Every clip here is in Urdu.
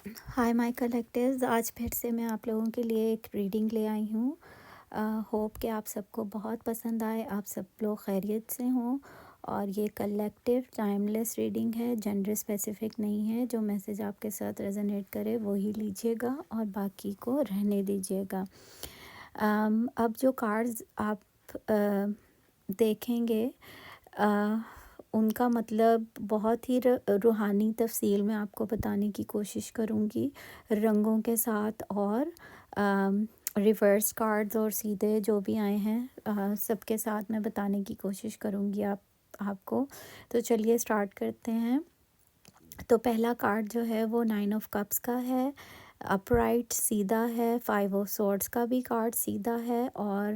ہائی مائی کلیکٹرز، آج پھر سے میں آپ لوگوں کے لیے ایک ریڈنگ لے آئی ہوں۔ ہوپ کہ آپ سب کو بہت پسند آئے، آپ سب لوگ خیریت سے ہوں۔ اور یہ کلیکٹیو ٹائم لیس ریڈنگ ہے، جنڈر اسپیسیفک نہیں ہے۔ جو میسج آپ کے ساتھ ریزونیٹ کرے وہی لیجیے گا اور باقی کو رہنے دیجیے گا۔ اب جو کارڈز آپ دیکھیں گے ان کا مطلب بہت ہی روحانی تفصیل میں آپ کو بتانے کی کوشش کروں گی، رنگوں کے ساتھ، اور ریورس کارڈز اور سیدھے جو بھی آئے ہیں سب کے ساتھ میں بتانے کی کوشش کروں گی آپ کو۔ تو چلیے سٹارٹ کرتے ہیں۔ تو پہلا کارڈ جو ہے وہ 9 آف کپس کا ہے، اپ رائٹ سیدھا ہے۔ 5 آف سورڈز کا بھی کارڈ سیدھا ہے، اور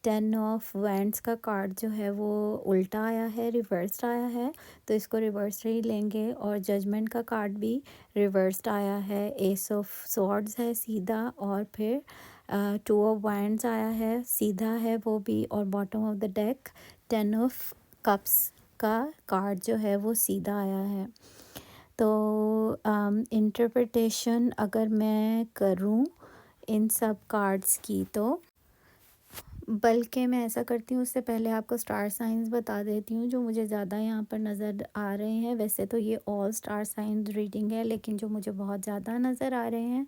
10 آف وینڈس کا کارڈ جو ہے وہ الٹا آیا ہے، ریورسڈ آیا ہے، تو اس کو ریورس ہی لیں گے۔ اور ججمنٹ کا کارڈ بھی ریورسڈ آیا ہے۔ ایس آف سورڈز ہے سیدھا، اور پھر 2 آف وینڈس آیا ہے سیدھا ہے وہ بھی، اور bottom of the deck 10 of cups کا کارڈ جو ہے وہ سیدھا آیا ہے۔ تو انٹرپریٹیشن اگر میں کروں ان سب کارڈز کی، تو بلکہ میں ایسا کرتی ہوں، اس سے پہلے آپ کو سٹار سائنز بتا دیتی ہوں جو مجھے زیادہ یہاں پر نظر آ رہے ہیں۔ ویسے تو یہ آل سٹار سائنز ریڈنگ ہے، لیکن جو مجھے بہت زیادہ نظر آ رہے ہیں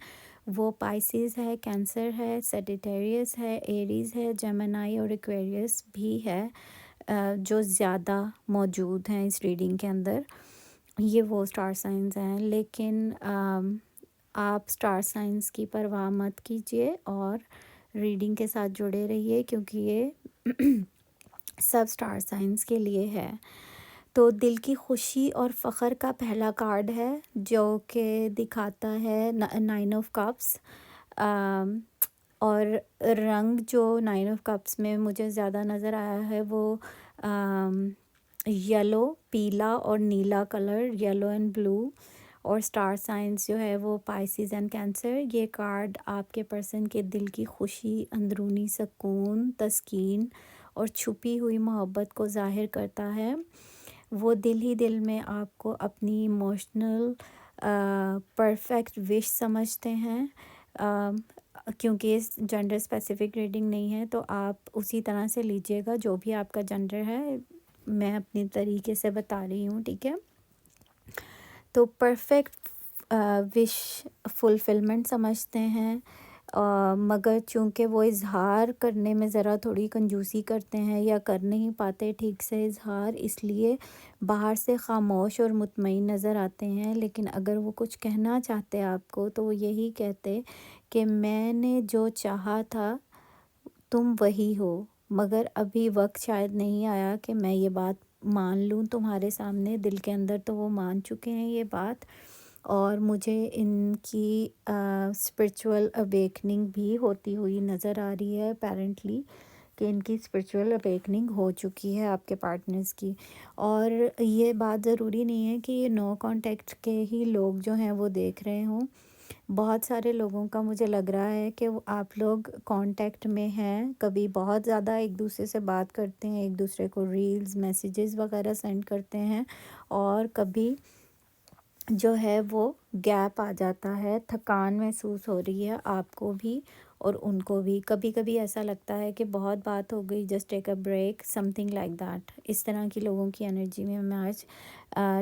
وہ پائسیز ہے، کینسر ہے، سیجیٹیریس ہے، ایریز ہے، جیمنائی اور ایکویریس بھی ہے، جو زیادہ موجود ہیں اس ریڈنگ کے اندر۔ یہ وہ سٹار سائنز ہیں، لیکن آپ سٹار سائنز کی پرواہ مت کیجیے اور ریڈنگ کے ساتھ جڑے رہیے، کیونکہ یہ سب سٹار سائنز کے لیے ہے۔ تو دل کی خوشی اور فخر کا پہلا کارڈ ہے، جو کہ دکھاتا ہے 9 آف کپس، اور رنگ جو 9 آف کپس میں مجھے زیادہ نظر آیا ہے وہ یلو، پیلا اور نیلا کلر، یلو اینڈ بلو، اور سٹار سائنز جو ہے وہ پائسیز اینڈ کینسر۔ یہ کارڈ آپ کے پرسن کے دل کی خوشی، اندرونی سکون، تسکین اور چھپی ہوئی محبت کو ظاہر کرتا ہے۔ وہ دل ہی دل میں آپ کو اپنی ایموشنل پرفیکٹ وش سمجھتے ہیں۔ کیونکہ اس جنڈر اسپیسیفک ریڈنگ نہیں ہے، تو آپ اسی طرح سے لیجیے گا جو بھی آپ کا جنڈر ہے، میں اپنی طریقے سے بتا رہی ہوں، ٹھیک ہے۔ تو پرفیکٹ وش فلفلمنٹ سمجھتے ہیں، مگر چونکہ وہ اظہار کرنے میں ذرا تھوڑی کنجوسی کرتے ہیں یا کر نہیں پاتے ٹھیک سے اظہار، اس لیے باہر سے خاموش اور مطمئن نظر آتے ہیں۔ لیکن اگر وہ کچھ کہنا چاہتے آپ کو تو وہ یہی کہتے کہ میں نے جو چاہا تھا تم وہی ہو، مگر ابھی وقت شاید نہیں آیا کہ میں یہ بات مان لوں تمہارے سامنے۔ دل کے اندر تو وہ مان چکے ہیں یہ بات، اور مجھے ان کی اسپرچول اویکننگ بھی ہوتی ہوئی نظر آ رہی ہے اپیرنٹلی، کہ ان کی اسپرچول اویکننگ ہو چکی ہے آپ کے پارٹنرز کی۔ اور یہ بات ضروری نہیں ہے کہ یہ نو کانٹیکٹ کے ہی لوگ جو ہیں وہ دیکھ رہے ہوں۔ بہت سارے لوگوں کا مجھے لگ رہا ہے کہ آپ لوگ کانٹیکٹ میں ہیں، کبھی بہت زیادہ ایک دوسرے سے بات کرتے ہیں، ایک دوسرے کو ریلز، میسیجز وغیرہ سینڈ کرتے ہیں، اور کبھی جو ہے وہ گیپ آ جاتا ہے، تھکان محسوس ہو رہی ہے آپ کو بھی اور ان کو بھی۔ کبھی کبھی ایسا لگتا ہے کہ بہت بات ہو گئی، just take a break, something like that. اس طرح کی لوگوں کی انرجی میں آج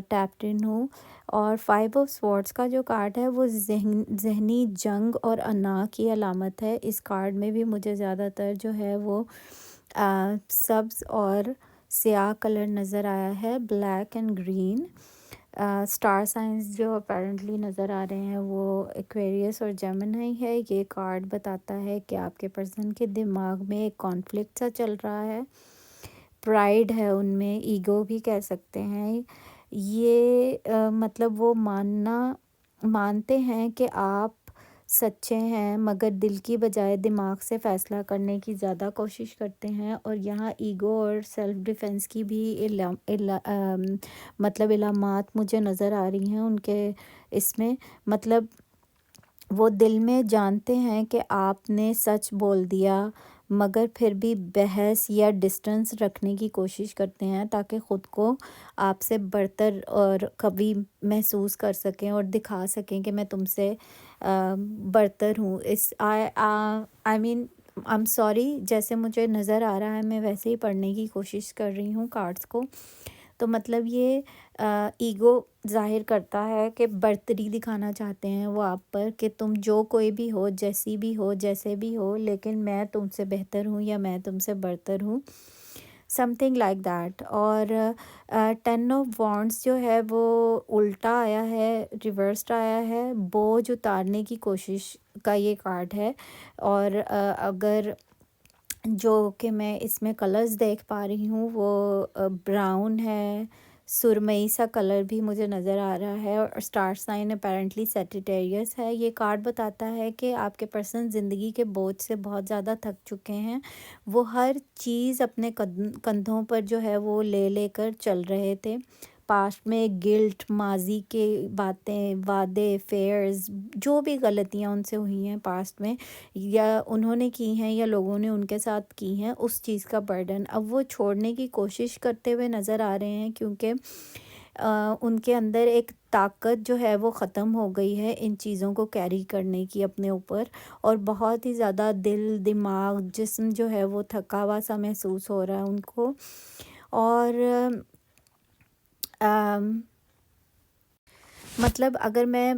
ٹیپڈ ان ہوں۔ اور 5 آف سورڈز کا جو کارڈ ہے وہ ذہنی جنگ اور انا کی علامت ہے۔ اس کارڈ میں بھی مجھے زیادہ تر جو ہے وہ سبز اور سیاہ کلر نظر آیا ہے، black and green. Star signs جو اپیرنٹلی نظر آ رہے ہیں وہ ایکویریس اور جیمنائی ہے۔ یہ کارڈ بتاتا ہے کہ آپ کے پرسن کے دماغ میں ایک کانفلکٹ سا چل رہا ہے، پرائڈ ہے ان میں، ایگو بھی کہہ سکتے ہیں۔ یہ مطلب وہ مانتے ہیں کہ آپ سچے ہیں، مگر دل کی بجائے دماغ سے فیصلہ کرنے کی زیادہ کوشش کرتے ہیں۔ اور یہاں ایگو اور سیلف ڈیفنس کی بھی مطلب علامات مجھے نظر آ رہی ہیں ان کے اس میں۔ مطلب وہ دل میں جانتے ہیں کہ آپ نے سچ بول دیا، مگر پھر بھی بحث یا ڈسٹنس رکھنے کی کوشش کرتے ہیں تاکہ خود کو آپ سے برتر اور قوی محسوس کر سکیں اور دکھا سکیں کہ میں تم سے برتر ہوں. آئی مین آئی ایم سوری، جیسے مجھے نظر آ رہا ہے میں ویسے ہی پڑھنے کی کوشش کر رہی ہوں کارڈس کو. تو مطلب یہ ایگو ظاہر کرتا ہے کہ برتری دکھانا چاہتے ہیں وہ آپ پر کہ تم جو کوئی بھی ہو، جیسی بھی ہو، جیسے بھی ہو، لیکن میں تم سے بہتر ہوں یا میں تم سے برتر ہوں، سم تھنگ لائک دیٹ. اور 10 آف وانڈس جو ہے وہ الٹا آیا ہے، ریورسڈ آیا ہے، بوجھ اتارنے کی کوشش کا یہ کارڈ ہے. اور اگر جو کہ میں اس میں کلرز دیکھ پا رہی ہوں وہ براؤن ہے، سرمئی سا کلر بھی مجھے نظر آ رہا ہے، اور اسٹار سائن اپیرنٹلی سیجیٹیریس ہے. یہ کارڈ بتاتا ہے کہ آپ کے پرسن زندگی کے بوجھ سے بہت زیادہ تھک چکے ہیں. وہ ہر چیز اپنے کندھوں پر جو ہے وہ لے لے کر چل رہے تھے. پاسٹ میں گلٹ، ماضی کے باتیں، وعدے، فیئرز، جو بھی غلطیاں ان سے ہوئی ہیں پاسٹ میں یا انہوں نے کی ہیں یا لوگوں نے ان کے ساتھ کی ہیں، اس چیز کا برڈن اب وہ چھوڑنے کی کوشش کرتے ہوئے نظر آ رہے ہیں، کیونکہ ان کے اندر ایک طاقت جو ہے وہ ختم ہو گئی ہے ان چیزوں کو کیری کرنے کی اپنے اوپر، اور بہت ہی زیادہ دل، دماغ، جسم جو ہے وہ تھکا ہوا سا محسوس ہو رہا ہے ان کو. اور مطلب اگر میں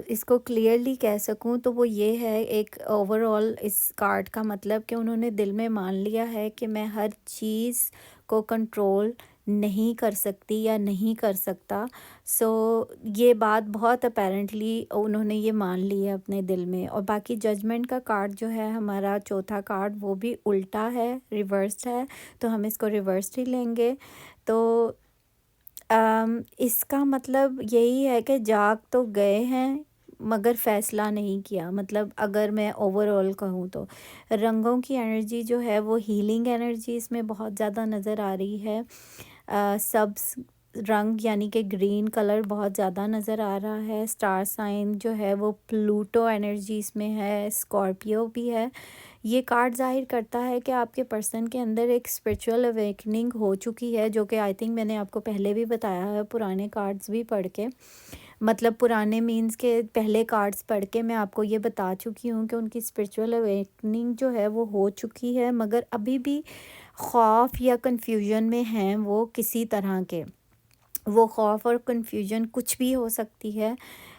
اس کو کلیئرلی کہہ سکوں تو وہ یہ ہے، ایک اوور آل اس کارڈ کا مطلب کہ انہوں نے دل میں مان لیا ہے کہ میں ہر چیز کو کنٹرول نہیں کر سکتی یا نہیں کر سکتا. سو یہ بات بہت اپیرنٹلی انہوں نے یہ مان لی ہے اپنے دل میں. اور باقی ججمنٹ کا کارڈ جو ہے ہمارا چوتھا کارڈ وہ بھی الٹا ہے، ریورسڈ ہے، تو ہم اس کو ریورسڈ ہی لیں گے. تو اس کا مطلب یہی ہے کہ جاگ تو گئے ہیں مگر فیصلہ نہیں کیا. مطلب اگر میں اوور آل کہوں تو رنگوں کی انرجی جو ہے وہ ہیلنگ انرجی اس میں بہت زیادہ نظر آ رہی ہے. سبز رنگ یعنی کہ گرین کلر بہت زیادہ نظر آ رہا ہے. اسٹار سائن جو ہے وہ پلوٹو انرجی اس میں ہے، اسکارپیو بھی ہے. یہ کارڈ ظاہر کرتا ہے کہ آپ کے پرسن کے اندر ایک اسپریچول اویکننگ ہو چکی ہے، جو کہ آئی تھنک میں نے آپ کو پہلے بھی بتایا ہے پرانے کارڈز بھی پڑھ کے. مطلب پرانے مینس کے پہلے کارڈز پڑھ کے میں آپ کو یہ بتا چکی ہوں کہ ان کی اسپریچول اویکننگ جو ہے وہ ہو چکی ہے، مگر ابھی بھی خوف یا کنفیوژن میں ہیں وہ کسی طرح کے. وہ خوف اور کنفیوژن کچھ بھی ہو سکتی ہے.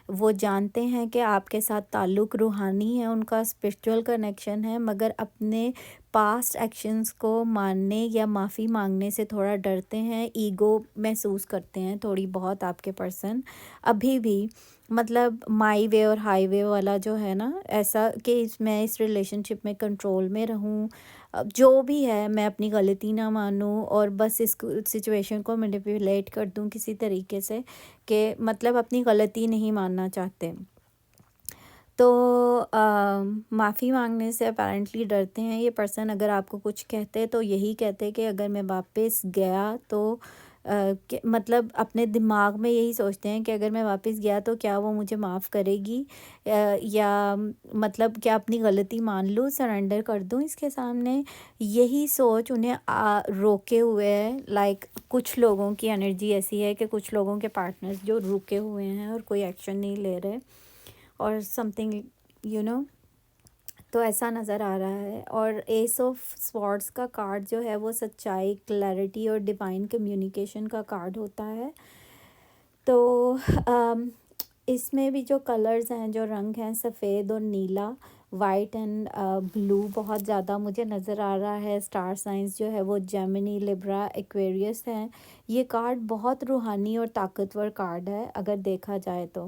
وہ جانتے ہیں کہ آپ کے ساتھ تعلق روحانی ہے، ان کا اسپریچول کنیکشن ہے، مگر اپنے پاسٹ ایکشنز کو ماننے یا معافی مانگنے سے تھوڑا ڈرتے ہیں. ایگو محسوس کرتے ہیں تھوڑی بہت آپ کے پرسن ابھی بھی. مطلب مائی وے اور ہائی وے والا جو ہے نا، ایسا کہ میں اس ریلیشن شپ میں کنٹرول میں رہوں، جو بھی ہے میں اپنی غلطی نہ مانوں اور بس اس سچویشن کو مینیپولیٹ کر دوں کسی طریقے سے، کہ مطلب اپنی غلطی نہیں ماننا چاہتے. تو معافی مانگنے سے اپیرنٹلی ڈرتے ہیں یہ پرسن. اگر آپ کو کچھ کہتے تو یہی کہتے کہ اگر میں واپس گیا تو مطلب اپنے دماغ میں یہی سوچتے ہیں کہ اگر میں واپس گیا تو کیا وہ مجھے معاف کرے گی، یا مطلب کیا اپنی غلطی مان لوں، سرنڈر کر دوں اس کے سامنے. یہی سوچ انہیں روکے ہوئے ہے. لائک کچھ لوگوں کی انرجی ایسی ہے کہ کچھ لوگوں کے پارٹنرز جو رکے ہوئے ہیں اور کوئی ایکشن نہیں لے رہے اور سم تھنگ تو ایسا نظر آ رہا ہے. اور ایس آف سوارڈز کا کارڈ جو ہے وہ سچائی، کلیئرٹی اور ڈیوائن کمیونیکیشن کا کارڈ ہوتا ہے. تو اس میں بھی جو کلرز ہیں، جو رنگ ہیں، سفید اور نیلا، وائٹ اینڈ بلو بہت زیادہ مجھے نظر آ رہا ہے. اسٹار سائنس جو ہے وہ جیمنی، لیبرا، ایکویریس ہیں. یہ کارڈ بہت روحانی اور طاقتور کارڈ ہے اگر دیکھا جائے تو.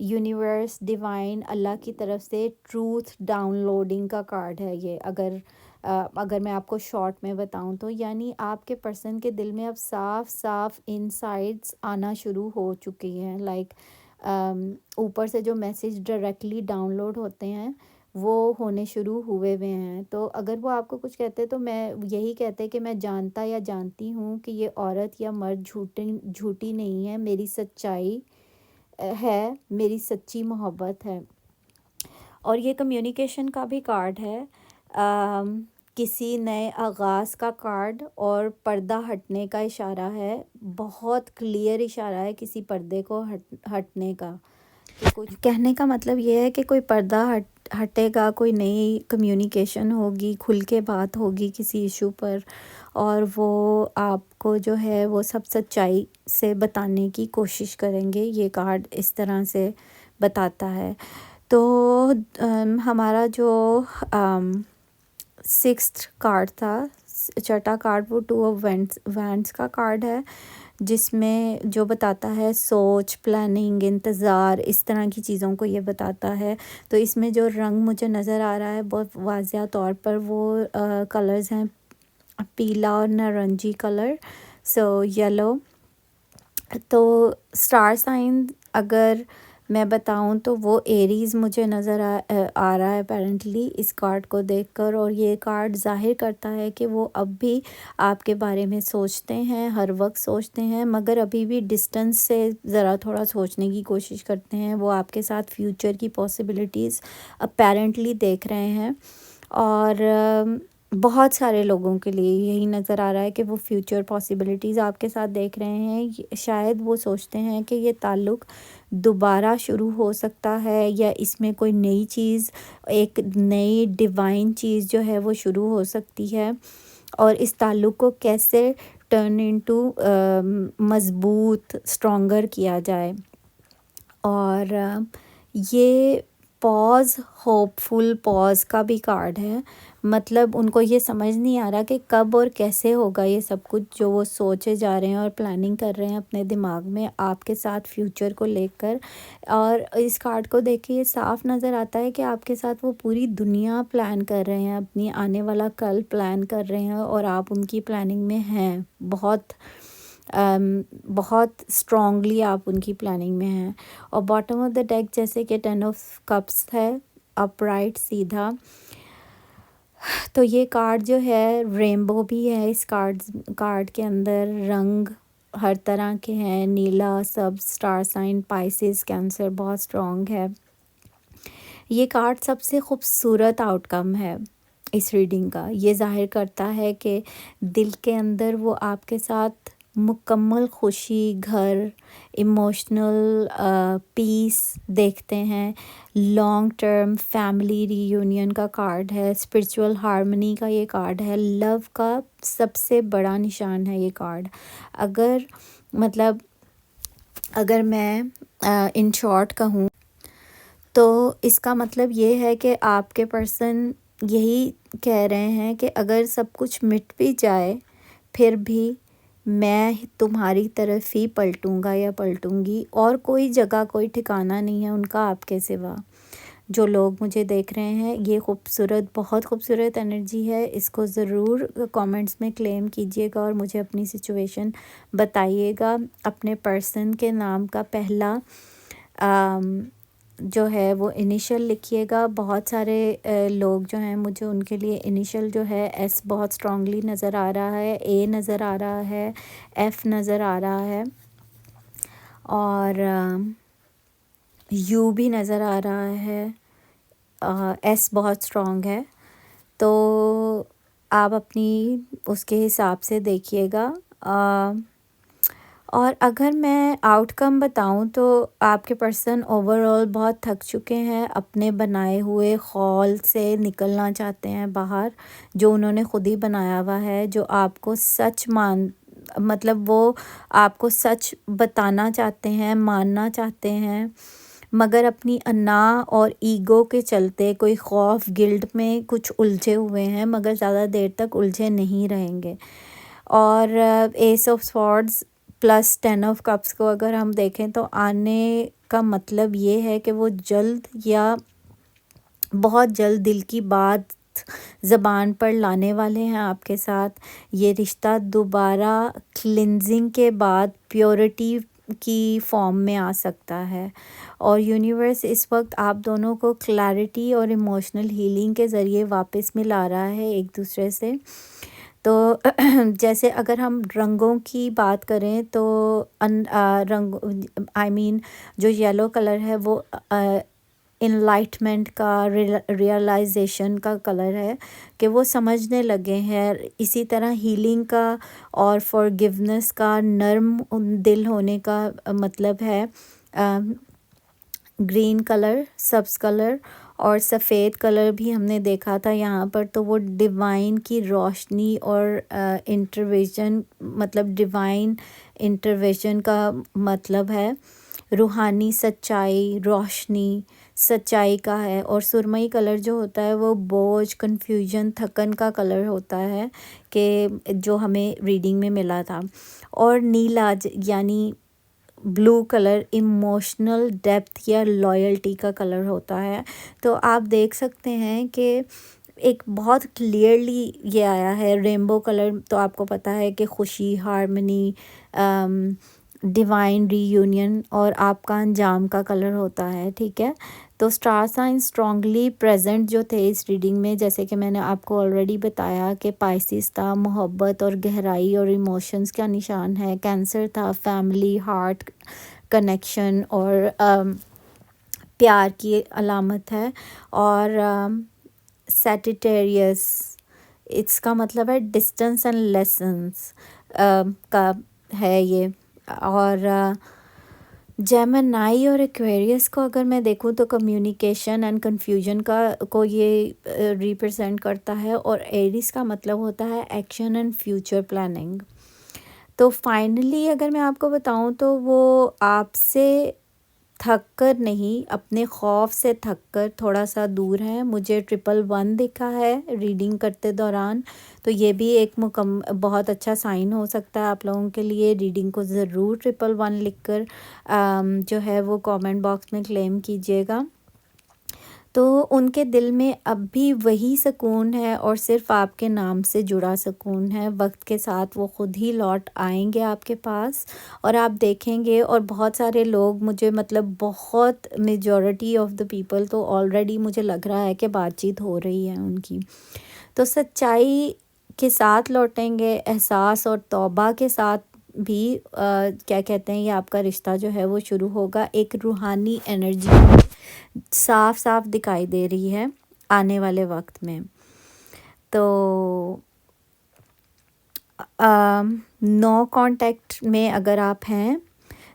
یونیورس، ڈیوائن، اللہ کی طرف سے ٹروتھ ڈاؤن لوڈنگ کا کارڈ ہے یہ. اگر میں آپ کو شارٹ میں بتاؤں تو یعنی آپ کے پرسن کے دل میں اب صاف صاف انسائٹس آنا شروع ہو چکی ہیں. لائک اوپر سے جو میسیج ڈائریکٹلی ڈاؤن لوڈ ہوتے ہیں وہ ہونے شروع ہوئے ہیں. تو اگر وہ آپ کو کچھ کہتے تو میں یہی کہتے کہ میں جانتا یا جانتی ہوں کہ یہ عورت یا مرد جھوٹی نہیں ہے، میری سچائی ہے، میری سچی محبت ہے. اور یہ کمیونیکیشن کا بھی کارڈ ہے. کسی نئے آغاز کا کارڈ اور پردہ ہٹنے کا اشارہ ہے، بہت کلیئر اشارہ ہے کسی پردے کو ہٹنے کا، کہ کچھ کہنے کا مطلب یہ ہے کہ کوئی پردہ ہٹے گا، کوئی نئی کمیونیکیشن ہوگی، کھل کے بات ہوگی کسی ایشو پر، اور وہ آپ کو جو ہے وہ سب سچائی سے بتانے کی کوشش کریں گے۔ یہ کارڈ اس طرح سے بتاتا ہے۔ تو ہمارا جو سکستھ کارڈ تھا، چھٹا کارڈ، وہ 2 آف وینڈس کا کارڈ ہے، جس میں جو بتاتا ہے سوچ، پلاننگ، انتظار، اس طرح کی چیزوں کو یہ بتاتا ہے۔ تو اس میں جو رنگ مجھے نظر آ رہا ہے بہت واضح طور پر، وہ کلرز ہیں پیلا اور نارنجی کلر، سو یلو۔ تو سٹار سائن اگر میں بتاؤں تو وہ ایریز مجھے نظر آ رہا ہے اپیرنٹلی اس کارڈ کو دیکھ کر، اور یہ کارڈ ظاہر کرتا ہے کہ وہ اب بھی آپ کے بارے میں سوچتے ہیں، ہر وقت سوچتے ہیں، مگر ابھی بھی ڈسٹنس سے ذرا تھوڑا سوچنے کی کوشش کرتے ہیں۔ وہ آپ کے ساتھ فیوچر کی پاسبلٹیز اپیرنٹلی دیکھ رہے ہیں، اور بہت سارے لوگوں کے لیے یہی نظر آ رہا ہے کہ وہ فیوچر پاسبلٹیز آپ کے ساتھ دیکھ رہے ہیں۔ شاید وہ سوچتے ہیں کہ یہ تعلق دوبارہ شروع ہو سکتا ہے، یا اس میں کوئی نئی چیز، ایک نئی ڈیوائن چیز جو ہے وہ شروع ہو سکتی ہے، اور اس تعلق کو کیسے ٹرن انٹو مضبوط، اسٹرانگر کیا جائے۔ اور یہ پاز، ہوپ فل پاز کا بھی کارڈ ہے، مطلب ان کو یہ سمجھ نہیں آ رہا کہ کب اور کیسے ہوگا یہ سب کچھ جو وہ سوچے جا رہے ہیں اور پلاننگ کر رہے ہیں اپنے دماغ میں آپ کے ساتھ فیوچر کو لے کر۔ اور اس کارڈ کو دیکھ کے یہ صاف نظر آتا ہے کہ آپ کے ساتھ وہ پوری دنیا پلان کر رہے ہیں، اپنی آنے والا کل پلان کر رہے ہیں، اور آپ ان کی پلاننگ میں ہیں، بہت اسٹرانگلی آپ ان کی پلاننگ میں ہیں۔ اور باٹم آف دا ڈیک جیسے کہ 10 آف کپس ہے، اپ رائٹ، سیدھا، تو یہ کارڈ جو ہے رینبو بھی ہے اس کارڈ کے اندر، رنگ ہر طرح کے ہیں، نیلا، سب، سٹار سائن، پائسز، کینسر بہت اسٹرانگ ہے۔ یہ کارڈ سب سے خوبصورت آؤٹ کم ہے اس ریڈنگ کا، یہ ظاہر کرتا ہے کہ دل کے اندر وہ آپ کے ساتھ مکمل خوشی، گھر، ایموشنل پیس دیکھتے ہیں، لانگ ٹرم فیملی ری یونین کا کارڈ ہے، اسپرچول ہارمنی کا یہ کارڈ ہے، لو کا سب سے بڑا نشان ہے یہ کارڈ۔ اگر میں ان شارٹ کہوں تو اس کا مطلب یہ ہے کہ آپ کے پرسن یہی کہہ رہے ہیں کہ اگر سب کچھ مٹ بھی جائے پھر بھی میں تمہاری طرف ہی پلٹوں گا یا پلٹوں گی، اور کوئی جگہ، کوئی ٹھکانہ نہیں ہے ان کا آپ کے سوا۔ جو لوگ مجھے دیکھ رہے ہیں، یہ خوبصورت، بہت خوبصورت انرجی ہے، اس کو ضرور کامنٹس میں کلیم کیجیے گا اور مجھے اپنی سچویشن بتائیے گا۔ اپنے پرسن کے نام کا پہلا جو ہے وہ انیشل لکھیے گا۔ بہت سارے لوگ جو ہیں مجھے ان کے لیے انیشل جو ہے ایس بہت اسٹرانگلی نظر آ رہا ہے، اے نظر آ رہا ہے، ایف نظر آ رہا ہے، اور یو بھی نظر آ رہا ہے، ایس بہت اسٹرانگ ہے۔ تو آپ اپنی اس کے حساب سے دیکھیے گا۔ اور اگر میں آؤٹ کم بتاؤں تو آپ کے پرسن اوور آل بہت تھک چکے ہیں، اپنے بنائے ہوئے خول سے نکلنا چاہتے ہیں باہر، جو انہوں نے خود ہی بنایا ہوا ہے، جو آپ کو مطلب وہ آپ کو سچ بتانا چاہتے ہیں، ماننا چاہتے ہیں، مگر اپنی انا اور ایگو کے چلتے کوئی خوف، گلٹ میں کچھ الجھے ہوئے ہیں، مگر زیادہ دیر تک الجھے نہیں رہیں گے۔ اور S of سورڈز plus 10 of cups کو اگر ہم دیکھیں تو آنے کا مطلب یہ ہے کہ وہ جلد یا بہت جلد دل کی بات زبان پر لانے والے ہیں آپ کے ساتھ۔ یہ رشتہ دوبارہ کلینزنگ کے بعد پیورٹی کی فارم میں آ سکتا ہے، اور یونیورس اس وقت آپ دونوں کو کلیئرٹی اور ایموشنل ہیلنگ کے ذریعے واپس ملا رہا ہے ایک دوسرے سے۔ تو جیسے اگر ہم رنگوں کی بات کریں تو جو یلو کلر ہے وہ انلائٹمنٹ کا، ریئلائزیشن کا کلر ہے کہ وہ سمجھنے لگے ہیں. اسی طرح ہیلنگ کا اور فارگیونیس کا، نرم دل ہونے کا مطلب ہے. گرین کلر، سبز کلر اور سفید کلر بھی ہم نے دیکھا تھا یہاں پر، تو وہ ڈیوائن کی روشنی اور انٹرویژن، مطلب ڈیوائن انٹرویژن کا مطلب ہے. روحانی سچائی، روشنی، سچائی کا ہے. اور سرمئی کلر جو ہوتا ہے وہ بوجھ، کنفیوژن، تھکن کا کلر ہوتا ہے کہ جو ہمیں ریڈنگ میں ملا تھا. اور نیلا یعنی بلو کلر ایموشنل ڈیپتھ یا لائلٹی کا کلر ہوتا ہے. تو آپ دیکھ سکتے ہیں کہ ایک بہت کلیئرلی یہ آیا ہے. رینبو کلر تو آپ کو پتہ ہے کہ خوشی، ہارمنی، ڈیوائن ری یونین اور آپ کا انجام کا کلر ہوتا ہے. ٹھیک ہے. تو اسٹار سائن اسٹرانگلی پریزنٹ جو تھے اس ریڈنگ میں، جیسے کہ میں نے آپ کو آلریڈی بتایا کہ پائسیس تھا، محبت اور گہرائی اور ایموشنز کا نشان ہے. کینسر تھا، فیملی، ہارٹ کنیکشن اور پیار کی علامت ہے. اور سیجیٹیریس اس کا مطلب ہے ڈسٹنس اینڈ لیسنس کا ہے یہ. اور جیمنائی اور ایکویریس کو اگر میں دیکھوں تو کمیونیکیشن اینڈ کنفیوژن کو یہ ریپرزینٹ کرتا ہے. اور ایریس کا مطلب ہوتا ہے ایکشن اینڈ فیوچر پلاننگ. تو فائنلی اگر میں آپ کو بتاؤں تو وہ آپ سے تھک کر نہیں، اپنے خوف سے تھک کر تھوڑا سا دور ہے. مجھے 111 دکھا ہے ریڈنگ کرتے دوران، تو یہ بھی ایک بہت اچھا سائن ہو سکتا ہے آپ لوگوں کے لیے. ریڈنگ کو ضرور 111 لکھ کر جو ہے وہ کامنٹ باکس میں کلیم کیجیے گا. تو ان کے دل میں اب بھی وہی سکون ہے اور صرف آپ کے نام سے جڑا سکون ہے. وقت کے ساتھ وہ خود ہی لوٹ آئیں گے آپ کے پاس اور آپ دیکھیں گے. اور بہت سارے لوگ مجھے مطلب بہت میجورٹی آف دا پیپل تو آلریڈی مجھے لگ رہا ہے کہ بات چیت ہو رہی ہے ان کی. تو سچائی کے ساتھ لوٹیں گے، احساس اور توبہ کے ساتھ بھی کیا کہتے ہیں یہ آپ کا رشتہ جو ہے وہ شروع ہوگا. ایک روحانی انرجی صاف صاف دکھائی دے رہی ہے آنے والے وقت میں. تو نو کانٹیکٹ میں اگر آپ ہیں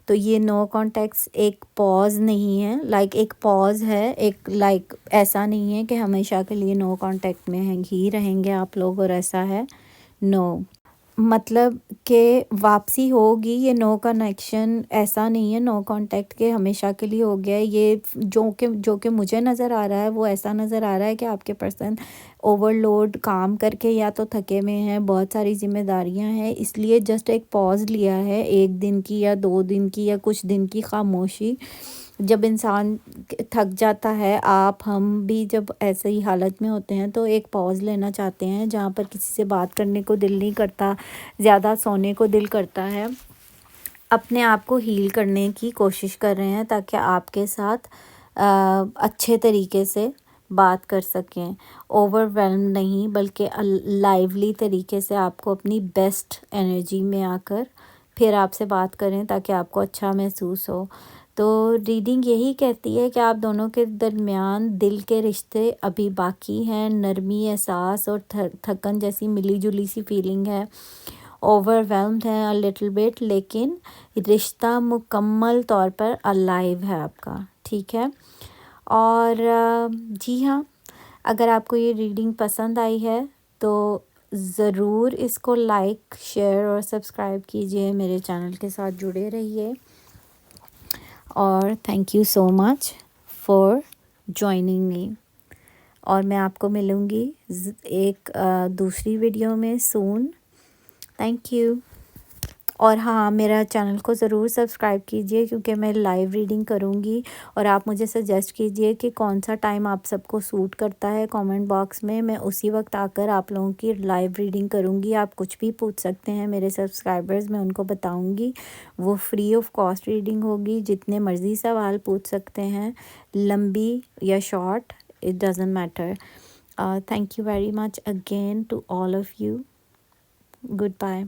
تو یہ نو کانٹیکٹس ایک پاز نہیں ہے، لائک ایک پاز ہے، ایک لائک ایسا نہیں ہے کہ ہمیشہ کے لیے نو کانٹیکٹ میں ہی رہیں گے آپ لوگ اور ایسا ہے. نو مطلب کہ واپسی ہوگی. یہ نو کنیکشن ایسا نہیں ہے نو کانٹیکٹ کے ہمیشہ کے لیے ہو گیا ہے. یہ جو کہ مجھے نظر آ رہا ہے وہ ایسا نظر آ رہا ہے کہ آپ کے پرسن اوور لوڈ کام کر کے یا تو تھکے میں ہیں، بہت ساری ذمہ داریاں ہیں، اس لیے جسٹ ایک پاز لیا ہے، 1 دن کی یا 2 دن کی یا کچھ دن کی خاموشی. جب انسان تھک جاتا ہے، ہم بھی جب ایسے ہی حالت میں ہوتے ہیں تو ایک پاز لینا چاہتے ہیں جہاں پر کسی سے بات کرنے کو دل نہیں کرتا، زیادہ سونے کو دل کرتا ہے. اپنے آپ کو ہیل کرنے کی کوشش کر رہے ہیں تاکہ آپ کے ساتھ اچھے طریقے سے بات کر سکیں. اوور ویلم نہیں بلکہ لائیولی طریقے سے آپ کو اپنی بیسٹ انرجی میں آ کر پھر آپ سے بات کریں تاکہ آپ کو اچھا محسوس ہو. تو ریڈنگ یہی کہتی ہے کہ آپ دونوں کے درمیان دل کے رشتے ابھی باقی ہیں. نرمی، احساس اور تھکن جیسی ملی جلی سی فیلنگ ہے. اوور ویلمڈ ہے a little bit، لیکن رشتہ مکمل طور پر الائیو ہے آپ کا. ٹھیک ہے. اور جی ہاں، اگر آپ کو یہ ریڈنگ پسند آئی ہے تو ضرور اس کو لائک، شیئر اور سبسکرائب کیجئے. میرے چینل کے ساتھ جڑے رہیے. اور thank you so much for joining me. اور میں آپ کو ملوں گی ایک دوسری ویڈیو میں سون. Thank you. اور ہاں، میرا چینل کو ضرور سبسکرائب کیجئے کیونکہ میں لائیو ریڈنگ کروں گی. اور آپ مجھے سجیسٹ کیجئے کہ کون سا ٹائم آپ سب کو سوٹ کرتا ہے کامنٹ باکس میں. میں اسی وقت آ کر آپ لوگوں کی لائیو ریڈنگ کروں گی. آپ کچھ بھی پوچھ سکتے ہیں میرے سبسکرائبرز، میں ان کو بتاؤں گی. وہ فری آف کاسٹ ریڈنگ ہوگی. جتنے مرضی سوال پوچھ سکتے ہیں، لمبی یا short, it doesn't matter. Thank you very much again to all of you. Goodbye.